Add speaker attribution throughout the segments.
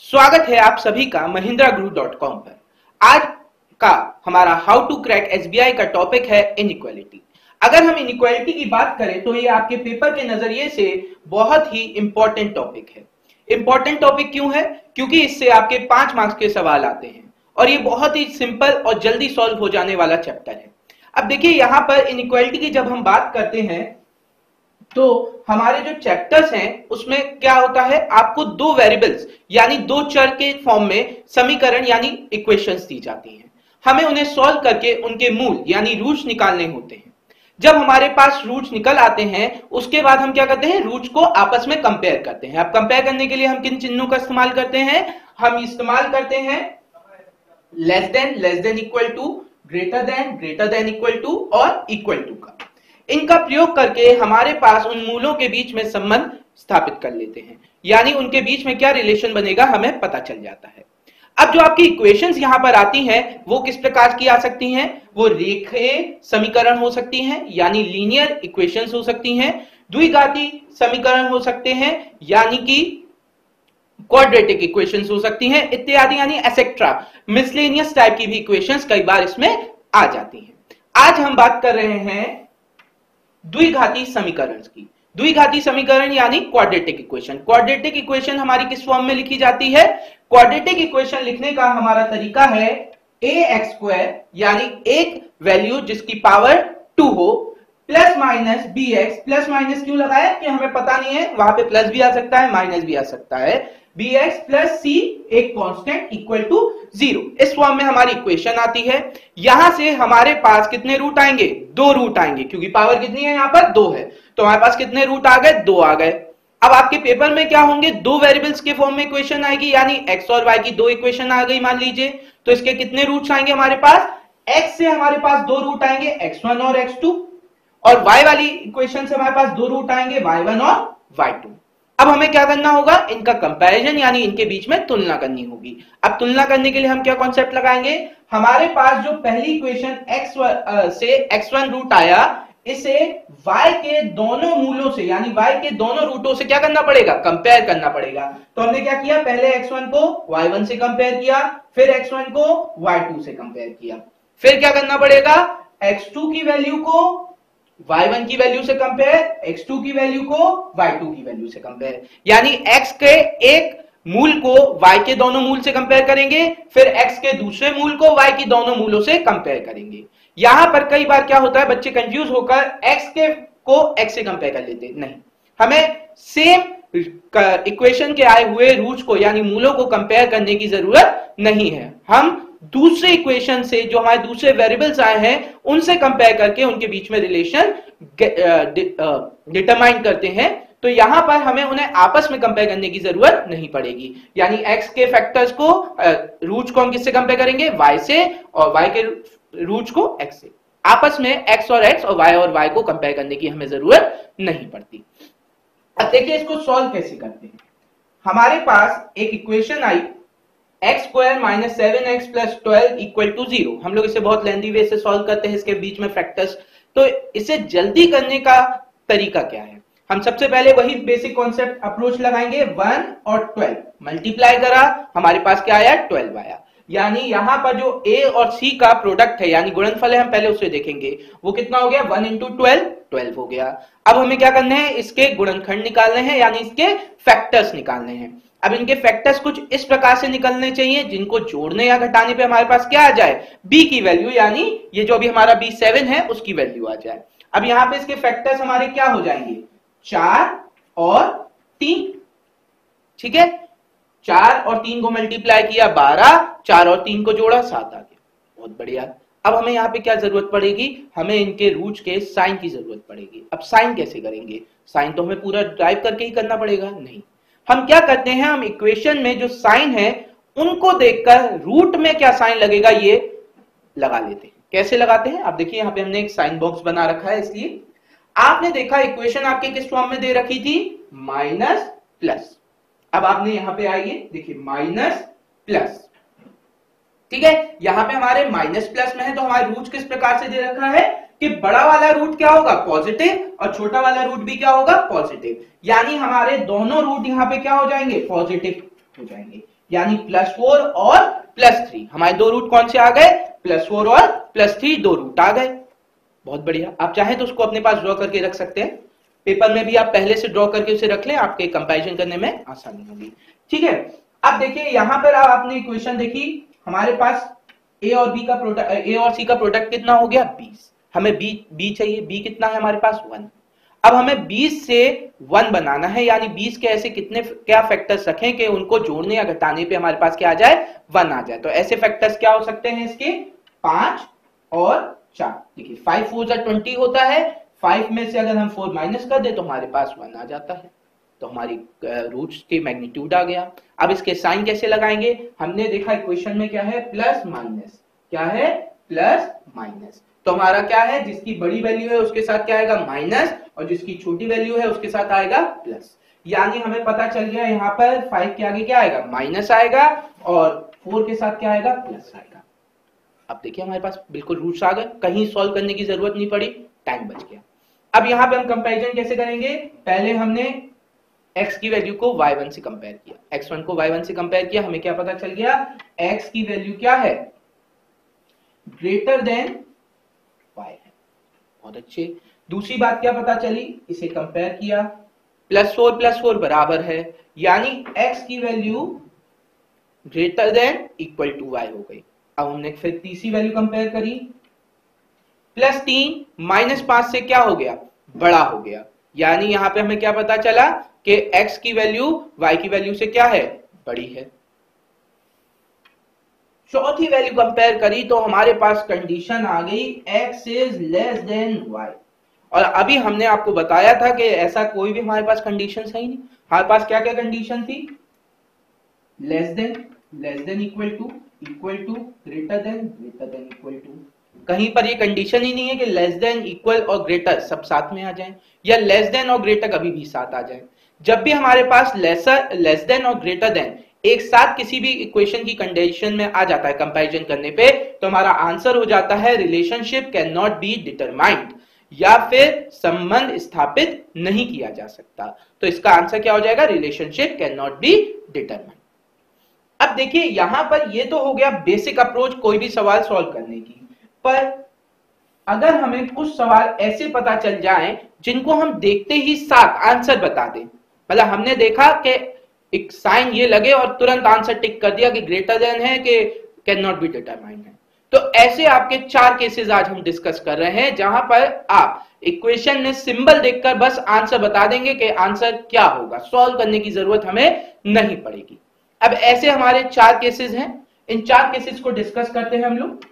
Speaker 1: स्वागत है आप सभी का mahindraguru.com पर। आज का हमारा हाउ टू क्रैक एसबीआई का टॉपिक है इनइक्वालिटी। अगर हम इनइक्वालिटी की बात करें तो ये आपके पेपर के नजरिए से बहुत ही इंपॉर्टेंट टॉपिक है। इंपॉर्टेंट टॉपिक क्यों है? क्योंकि इससे आपके 5 मार्क्स के सवाल आते हैं और ये बहुत ही सिंपल और जल्दी सॉल्व हो जाने वाला चैप्टर है। अब देखिए, यहां पर इनइक्वालिटी की जब हम बात करते हैं तो हमारे जो चैप्टर्स हैं उसमें क्या होता है, आपको दो वेरिएबल्स यानी दो चर के फॉर्म में समीकरण यानी इक्वेशंस दी जाती हैं। हमें उन्हें सॉल्व करके उनके मूल यानी रूट्स निकालने होते हैं। जब हमारे पास रूट्स निकल आते हैं उसके बाद हम क्या करते हैं, रूट्स को आपस में कंपेयर करते हैं। अब कंपेयर करने के लिए हम किन चिन्हों का इस्तेमाल करते हैं? हम इस्तेमाल करते हैं less than equal to, greater than equal to और इक्वल टू का। इनका प्रयोग करके हमारे पास उन मूलों के बीच में संबंध स्थापित कर लेते हैं, यानी उनके बीच में क्या रिलेशन बनेगा हमें पता चल जाता है। अब जो आपकी इक्वेशंस यहां पर आती हैं वो किस प्रकार की आ सकती हैं? वो रेखीय समीकरण हो सकती हैं यानी लीनियर इक्वेशंस हो सकती हैं, द्विघाती समीकरण हो सकते हैं यानी कि क्वाड्रेटिक इक्वेशंस हो सकती हैं, इत्यादि यानी एसेट्रा मिसलेनियस टाइप की भी इक्वेशंस कई बार इसमें आ जाती हैं। आज हम बात कर रहे हैं द्विघाती समीकरण की। द्विघाती समीकरण यानी क्वाड्रेटिक इक्वेशन। क्वाड्रेटिक इक्वेशन हमारी किस फॉर्म में लिखी जाती है? क्वाड्रेटिक इक्वेशन लिखने का हमारा तरीका है ax² यानी एक वैल्यू जिसकी पावर 2 हो plus minus bx। Plus minus क्यों लगाया कि हमें पता नहीं है, वहां पे प्लस भी आ सकता है माइनस भी आ सकता है। bx प्लस c एक कांस्टेंट इक्वल टू 0। इस फॉर्म में हमारी इक्वेशन आती है। यहां से हमारे पास कितने रूट आएंगे? 2 रूट आएंगे, क्योंकि पावर कितनी है, यहां पर 2 है, तो हमारे पास कितने रूट आ गए? 2 आ गए। अब आपके पेपर में क्या होंगे? दो वेरिएबल्स के फॉर्म में इक्वेशन आएगी, यानी x और y की दो इक्वेशन आ गई मान लीजिए, तो इसके कितने रूट्स आएंगे हमारे पास? x से हमारे पास 2 रूट आएंगे, x1 और x2, और y वाली इक्वेशन से हमारे पास 2 रूट आएंगे, y1 और y2। अब हमें क्या करना होगा? इनका कंपैरिजन यानी इनके बीच में तुलना करनी होगी। अब तुलना करने के लिए हम क्या कॉन्सेप्ट लगाएंगे? हमारे पास जो पहली इक्वेशन x से x1 रूट आया, इसे y के दोनों मूलों से यानी y के दोनों रूटों से क्या करना पड़ेगा? कंपेयर करना पड़ेगा। तो हमने क्या किया? पहले x1 को y1 से कंपेयर किया, फिर x1 को y2 से कंपेयर किया, फिर क्या करना पड़ेगा? x2 की वैल्यू को y1 की वैल्यू से कंपेयर, x2 की वैल्यू को y2 की वैल्यू से कंपेयर, यानी x के एक मूल को y के दोनों मूल से कंपेयर करेंगे, फिर x के दूसरे मूल को y की दोनों मूलों से कंपेयर करेंगे। यहां पर कई बार क्या होता है, बच्चे कंफ्यूज होकर x के को x से कंपेयर कर लेते। नहीं, हमें सेम इक्वेशन के आए हुए रूट्स को यानी मूलों को कंपेयर करने की जरूरत नहीं है। हम दूसरे इक्वेशन से जो हमारे दूसरे वेरिएबल्स आए हैं उनसे कंपेयर करके उनके बीच में रिलेशन डिटरमाइन करते हैं। तो यहां पर हमें उन्हें आपस में कंपेयर करने की जरूरत नहीं पड़ेगी, यानी x के फैक्टर्स को रूट्स को हम किससे कंपेयर करेंगे? y से, और y के रूट्स को x से। आपस में x और y को कंपेयर करने की हमें जरूरत नहीं पड़ती। अब देखिए इसको सॉल्व कैसे करते हैं। हमारे पास एक इक्वेशन आई x² minus 7x plus 12 equal to 0। हम लोग इसे बहुत लेंथी वे से सॉल्व करते हैं, इसके बीच में फैक्टर्स। तो इसे जल्दी करने का तरीका क्या है? हम सबसे पहले वही बेसिक कॉन्सेप्ट अप्रोच लगाएंगे। 1 और 12 मल्टीप्लाई करा, हमारे पास क्या आया? 12 आया। यानी यहां पर जो a और c का प्रोडक्ट है यानी गुणनफल है, हम पहले उसे देखेंगे, वो कितना हो गया? 1 इंटू 12 हो गया। अब हमें क्या करना है? इसके गुणनखंड निकालने हैं यानी इसके फैक्टर्स निकालने हैं। अब इनके फैक्टर्स कुछ इस प्रकार से निकलने चाहिए जिनको जोड़ने या घटाने पे हमारे पास क्या आ जाए? b की वैल्यू, यानी ये जो अभी हमारा b7 है उसकी वैल्यू आ जाए। अब यहां पे इसके फैक्टर्स हमारे क्या हो जाएंगे? 4 और 3। ठीक है, 4 और 3 को मल्टीप्लाई किया 12, 4 और 3 को जोड़ा 7 आ गया। बहुत बढ़िया। अब हमें यहाँ पे क्या जरूरत पड़ेगी? हमें इनके रूट्स के साइन की जरूरत पड़ेगी। अब साइन कैसे करेंगे? साइन तो हमें पूरा ड्राइव करके ही करना पड़ेगा। नहीं, हम क्या करते हैं, हम इक्वेशन में जो साइन है उनको देखकर रूट में क्या साइन लगेगा ये लगा लेते हैं। कैसे लगाते हैं? आप देखिए यहाँ पे हमने एक साइन बॉक्स बना रखा है, इसलिए आपने देखा इक्वेशन आपके किस फॉर्म में दे रखी थी? Minus plus. अब आपने यहां पे आइए, देखिए माइनस प्लस, ठीक है, यहां पे हमारे माइनस प्लस में है, तो हमारे रूट किस प्रकार से दे रखा है कि बड़ा वाला रूट क्या होगा? पॉजिटिव, और छोटा वाला रूट भी क्या होगा? पॉजिटिव। यानी हमारे दोनों रूट यहां पे क्या हो जाएंगे? पॉजिटिव हो जाएंगे। यानी +4 और +3। हमारे दो रूट कौन से आ गए? +4 और +3 दो रूट आ गए। बहुत बढ़िया। आप चाहें तो उसको अपने पास ड्रॉ करके रख सकते हैं, पेपर में भी आप पहले से ड्रॉ करके उसे रख लें, आपके कंपैरिजन करने में आसानी होगी। ठीक है, अब देखिए यहां पर आपने इक्वेशन देखी, हमारे पास ए और बी का प्रोडक्ट, ए और सी का प्रोडक्ट कितना हो गया? 20। हमें बी चाहिए, बी कितना है हमारे पास? 1। अब हमें 20 से 1 बनाना है, यानी 20 के ऐसे कितने क्या फैक्टर्स रखें कि उनको जोड़ने या घटाने पे हमारे पास क्या आ जाए? 1 आ जाए। तो ऐसे फैक्टर्स क्या हो सकते हैं इसके? 5 और 4। देखिए 5 4 20 होता है, 5 में से अगर हम 4 माइनस कर दे तो हमारे पास 1 आ जाता है। तो हमारी रूट्स की मैग्नीट्यूड आ गया। अब इसके साइन कैसे लगाएंगे? हमने देखा इक्वेशन में क्या है? Plus minus. क्या है? Plus minus. तो हमारा क्या है? जिसकी बड़ी वैल्यू है उसके साथ क्या आएगा? माइनस, और जिसकी छोटी वैल्यू है उसके साथ आएगा प्लस। यानी हमें पता चल गया यहाँ पर 5 के आगे क्या आएगा? माइनस आएगा, और 4 के साथ क्या आएगा? प्लस आएगा। अब देखिए हमारे पास बिल्कुल रूट्स आ गए, कहीं सॉल्व करने की जरूरत नहीं पड़ी, टाइम बच गया। अब यहां पे हम कंपैरिजन कैसे करेंगे? पहले हमने x की वैल्यू को y1 से कंपेयर किया, x1 को y1 से कंपेयर किया, हमें क्या पता चल गया? x की वैल्यू क्या है? ग्रेटर देन y है। बहुत अच्छे। दूसरी बात क्या पता चली? इसे कंपेयर किया, +4 बराबर है, यानी x की value greater than equal to y हो गई। अब हमने फिर तीसरी वैल्यू कंपेयर करी, +3 -5 से क्या हो गया? बड़ा हो गया। यानी यहां पे हमें क्या पता चला कि x की वैल्यू y की वैल्यू से क्या है? बड़ी है। चौथी वैल्यू कंपेयर करी तो हमारे पास कंडीशन आ गई x is less than y। और अभी हमने आपको बताया था कि ऐसा कोई भी हमारे पास कंडीशन है ही नहीं। हमारे पास क्या क्या कंडीशन थी? Less than equal to greater than equal to. कहीं पर ये कंडीशन ही नहीं है कि लेस देन, इक्वल और ग्रेटर सब साथ में आ जाएं, या लेस देन और ग्रेटर कभी भी साथ आ जाएं। जब भी हमारे पास लेस देन और ग्रेटर देन एक साथ किसी भी इक्वेशन की कंडीशन में आ जाता है कंपैरिजन करने पे, तो हमारा आंसर हो जाता है relationship can not be determined, या फिर संबंध स्थापित नहीं किया जा सकता। तो इसका आंसर क्या हो जाएगा? Relationship can not be determined. अब देखिए यहां पर ये तो हो गया बेसिक अप्रोच कोई भी सवाल सॉल्व करने की, पर अगर हमें कुछ सवाल ऐसे पता चल जाएं जिनको हम देखते ही साथ आंसर बता दें, मतलब हमने देखा कि एक साइन ये लगे और तुरंत आंसर टिक कर दिया कि ग्रेटर देन है कि कैन नॉट बी डिटरमाइंड है, तो ऐसे आपके 4 केसेस आज हम डिस्कस कर रहे हैं जहां पर आप इक्वेशन में सिंबल देखकर बस आंसर बता देंगे कि आंसर क्या होगा, सॉल्व करने की जरूरत हमें नहीं पड़ेगी। अब ऐसे हमारे 4 केसेस हैं, इन 4 केसेस को डिस्कस करते हैं हम लोग।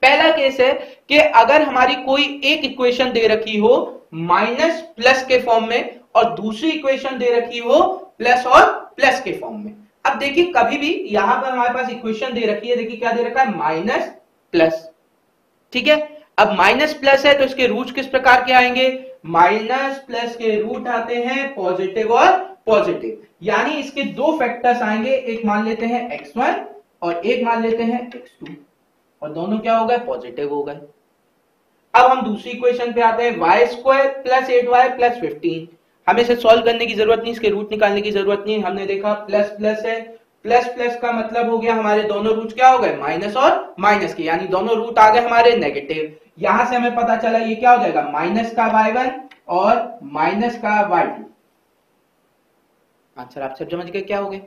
Speaker 1: पहला केस है कि अगर हमारी कोई एक इक्वेशन दे रखी हो माइनस प्लस के फॉर्म में, और दूसरी इक्वेशन दे रखी हो प्लस और प्लस के फॉर्म में। अब देखिए कभी भी यहां पर हमारे पास इक्वेशन दे रखी है, देखिए क्या दे रखा है? Minus plus. ठीक है, अब माइनस प्लस है तो इसके रूट किस प्रकार के आएंगे? माइनस प्लस के रूट आते हैं पॉजिटिव और पॉजिटिव, यानी इसके दो फैक्टर्स आएंगे, एक मान लेते हैं x1 और एक मान लेते हैं x2, और दोनों क्या हो गए? पॉजिटिव हो गए। अब हम दूसरी इक्वेशन पे आते हैं, y² + 8y + 15। हमें इसे सॉल्व करने की जरूरत नहीं, इसके रूट निकालने की जरूरत नहीं। हमने देखा प्लस प्लस है, प्लस प्लस का मतलब हो गया हमारे दोनों रूट क्या हो गए? माइनस और माइनस के, यानी दोनों रूट आ गए हमारे नेगेटिव। यहां से हमें पता चला ये क्या हो जाएगा? माइनस का y1 और माइनस का y2। आंसर आप सब समझ गए क्या हो गए?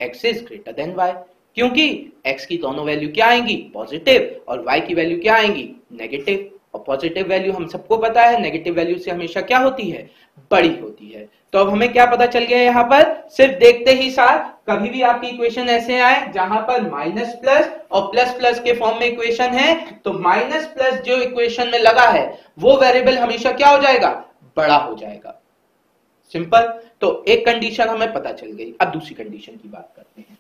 Speaker 1: x is greater than y, क्योंकि x की दोनों वैल्यू क्या आएंगी? पॉजिटिव, और y की वैल्यू क्या आएंगी? नेगेटिव। और पॉजिटिव वैल्यू हम सबको पता है नेगेटिव वैल्यू से हमेशा क्या होती है? बड़ी होती है। तो अब हमें क्या पता चल गया यहाँ पर? सिर्फ देखते ही साथ कभी भी आपकी इक्वेशन ऐसे आए जहां पर माइनस प्लस और प्लस प्लस के फॉर्म में इक्वेशन है, तो माइनस प्लस जो इक्वेशन में लगा है वो वेरिएबल हमेशा क्या हो जाएगा? बड़ा हो जाएगा। सिंपल। तो एक कंडीशन हमें पता चल गई। अब दूसरी कंडीशन की बात करते हैं।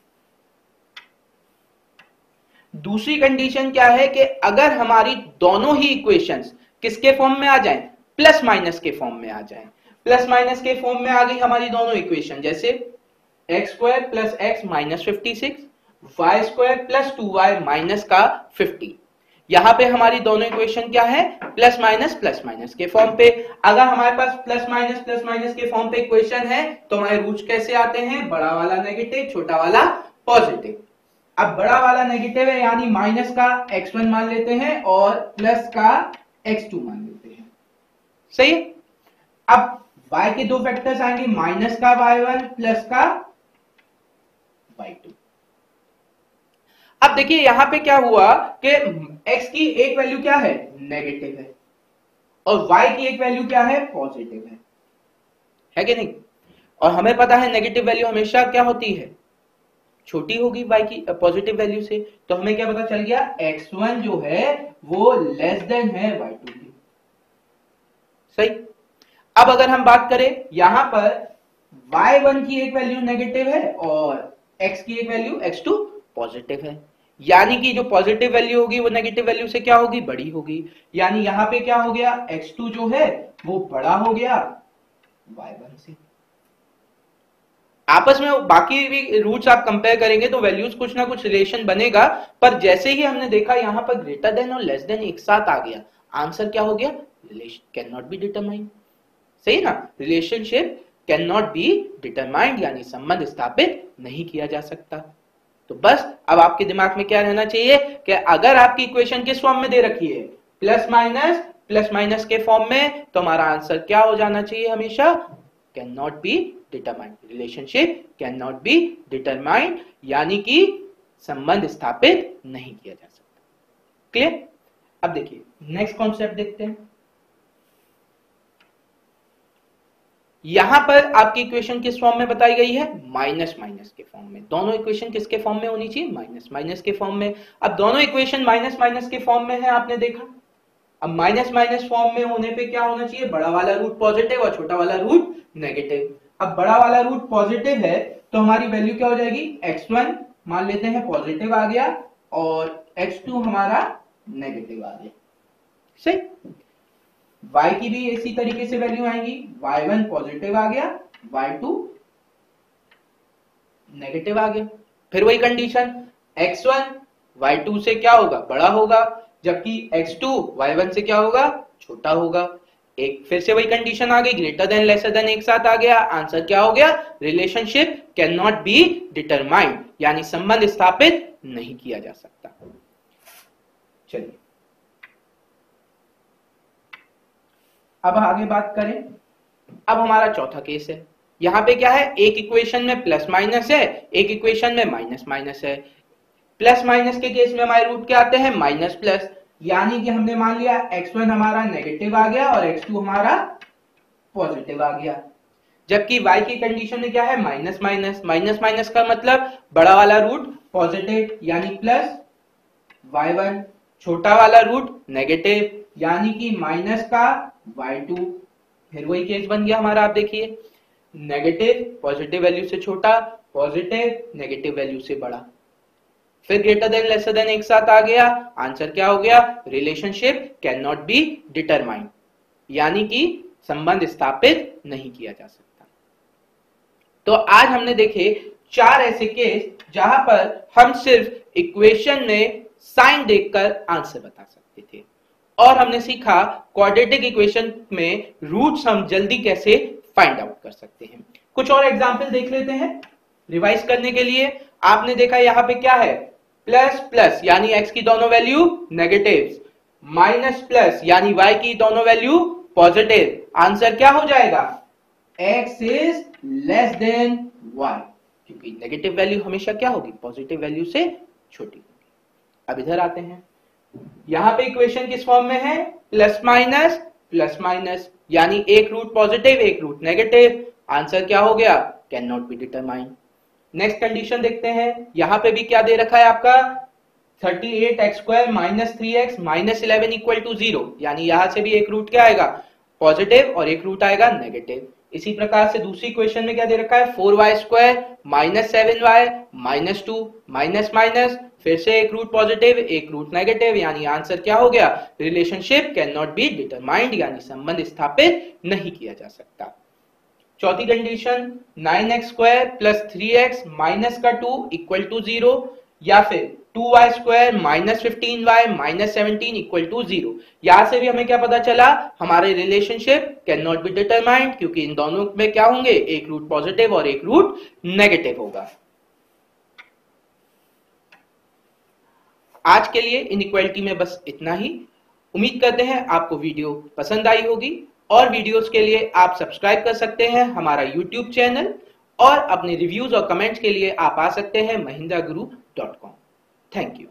Speaker 1: दूसरी कंडीशन क्या है कि अगर हमारी दोनों ही इक्वेशंस किसके फॉर्म में आ जाएं? प्लस माइनस के फॉर्म में आ जाएं। प्लस माइनस के फॉर्म में आ गई हमारी दोनों इक्वेशन, जैसे x² + x - 56, y² + 2y - 50। यहां पे हमारी दोनों इक्वेशन क्या है? प्लस माइनस के फॉर्म पे। अगर हमारे पास प्लस माइनस के फॉर्म पे इक्वेशन है तो हमारे रूट्स कैसे आते हैं? बड़ा वाला नेगेटिव, छोटा वाला पॉजिटिव। अब बड़ा वाला नेगेटिव है यानी माइनस का x1 मान लेते हैं और प्लस का x2 मान लेते हैं। सही है। अब y के दो फैक्टर्स आएंगे, माइनस का y1 प्लस का y2। अब देखिए यहां पे क्या हुआ कि x की एक वैल्यू क्या है, नेगेटिव है, और y की एक वैल्यू क्या है, पॉजिटिव है कि नहीं। और हमें पता है नेगेटिव वैल्यू हमेशा क्या होती है, छोटी होगी y की पॉजिटिव वैल्यू से। तो हमें क्या पता चल गया, x1 जो है वो लेस देन है y2 की। सही। अब अगर हम बात करें यहां पर y1 की एक वैल्यू नेगेटिव है और x की एक वैल्यू x2 पॉजिटिव है, यानी कि जो पॉजिटिव वैल्यू होगी वो नेगेटिव वैल्यू से क्या होगी, बड़ी होगी। यानी यहां पे क्या हो गया, x2 जो है वो बड़ा हो गया y1 से। आपस में बाकी भी रूट्स आप कंपेयर करेंगे तो वैल्यूज कुछ ना कुछ रिलेशन बनेगा, पर जैसे ही हमने देखा यहां पर ग्रेटर देन और लेस देन एक साथ आ गया, आंसर क्या हो गया, relation can not be determined. सही ना, relationship can not be determined यानी संबंध स्थापित नहीं किया जा सकता। तो बस अब आपके दिमाग में क्या रहना चाहिए कि अगर आपकी इक्वेशन किस फॉर्म में दे रखी है, प्लस माइनस के फॉर्म में, तो हमारा आंसर क्या हो जाना चाहिए हमेशा, can not be determined, relationship can not be determined यानी कि संबंध स्थापित नहीं किया जा सकता। क्लियर। अब देखिए नेक्स्ट कॉन्सेप्ट देखते हैं। यहां पर आपकी इक्वेशन किस फॉर्म में बताई गई है, माइनस माइनस के फॉर्म में। दोनों इक्वेशन किसके फॉर्म में होनी चाहिए, माइनस माइनस के फॉर्म में। अब दोनों इक्वेशन माइनस माइनस के फॉर्म में है, आपने देखा। अब माइनस माइनस फॉर्म में होने पे क्या होना चाहिए, बड़ा वाला रूट पॉजिटिव और छोटा वाला रूट नेगेटिव। अब बड़ा वाला रूट पॉजिटिव है तो हमारी वैल्यू क्या हो जाएगी, x1 मान लेते हैं पॉजिटिव आ गया और x2 हमारा नेगेटिव आ गया। सही। y की भी इसी तरीके से वैल्यू आएगी, y1 पॉजिटिव आ गया, y2 नेगेटिव आ गया। फिर वही कंडीशन, x1 y2 से क्या होगा, बड़ा होगा, जबकि x2 y1 से क्या होगा, छोटा होगा। एक फिर से वही कंडीशन आ गई, ग्रेटर देन लेसर देन एक साथ आ गया, आंसर क्या हो गया, relationship can not be determined यानी संबंध स्थापित नहीं किया जा सकता। चलिए अब आगे बात करें। अब हमारा चौथा केस है। यहां पे क्या है, एक इक्वेशन में प्लस माइनस है, एक इक्वेशन में माइनस माइनस है। प्लस माइनस के केस में हमारे रूट क्या आते हैं, माइनस प्लस, यानी कि हमने मान लिया x1 हमारा नेगेटिव आ गया और x2 हमारा पॉजिटिव आ गया। जबकि y की कंडीशन में क्या है, माइनस माइनस। माइनस माइनस का मतलब बड़ा वाला रूट पॉजिटिव यानी प्लस y1, छोटा वाला रूट नेगेटिव यानी कि माइनस का y2। फिर वही केस बन गया हमारा, आप देखिए, नेगेटिव पॉजिटिव वैल्यू से छोटा, पॉजिटिव नेगेटिव वैल्यू से बड़ा, फिर ग्रेटर देन लेसर देन एक साथ आ गया, आंसर क्या हो गया, relationship can not be determined यानी कि संबंध स्थापित नहीं किया जा सकता। तो आज हमने देखे 4 ऐसे केस जहां पर हम सिर्फ इक्वेशन में साइन देखकर आंसर बता सकते थे, और हमने सीखा क्वाड्रेटिक इक्वेशन में रूट्स हम जल्दी कैसे फाइंड आउट कर सकते हैं। कुछ और एग्जांपल देख लेते हैं रिवाइज करने के लिए। आपने देखा यहां पे क्या है, प्लस प्लस यानी x की दोनों वैल्यू नेगेटिव, माइनस प्लस यानी y की दोनों वैल्यू पॉजिटिव। आंसर क्या हो जाएगा, x is less than y, क्योंकि नेगेटिव वैल्यू हमेशा क्या होगी, पॉजिटिव वैल्यू से छोटी होगी। अब इधर आते हैं, यहां पे इक्वेशन किस फॉर्म में है, प्लस माइनस यानी एक रूट पॉजिटिव एक रूट नेगेटिव। आंसर क्या हो गया, can not be determined. Next condition देखते हैं, यहां पे भी क्या दे रखा है आपका, 38x² minus 3x minus 11 equal to 0, यानी यहां से भी एक रूट क्या आएगा, पॉजिटिव, और एक रूट आएगा नेगेटिव। इसी प्रकार से दूसरी इक्वेशन में क्या दे रखा है, 4y² minus 7y minus 2 minus minus, फिर से एक रूट पॉजिटिव एक रूट नेगेटिव, यानी आंसर क्या हो गया, relationship can not be determined यानी संबंध स्थापित नहीं किया जा सकता। चौथी condition, 9x² plus 3x minus का 2 इक्वल टू 0, या फिर 2y² minus 15y minus 17 equal to 0। यहां से भी हमें क्या पता चला, हमारे relationship can not be determined, क्योंकि इन दोनों में क्या होंगे, एक रूट पॉजिटिव और एक रूट नेगेटिव होगा। आज के लिए इनइक्वालिटी में बस इतना ही। उम्मीद करते हैं आपको वीडियो पसंद आई होगी, और वीडियोस के लिए आप सब्सक्राइब कर सकते हैं हमारा यूट्यूब चैनल, और अपने रिव्यूज और कमेंट्स के लिए आप आ सकते हैं mahindraguru.com। Thank you.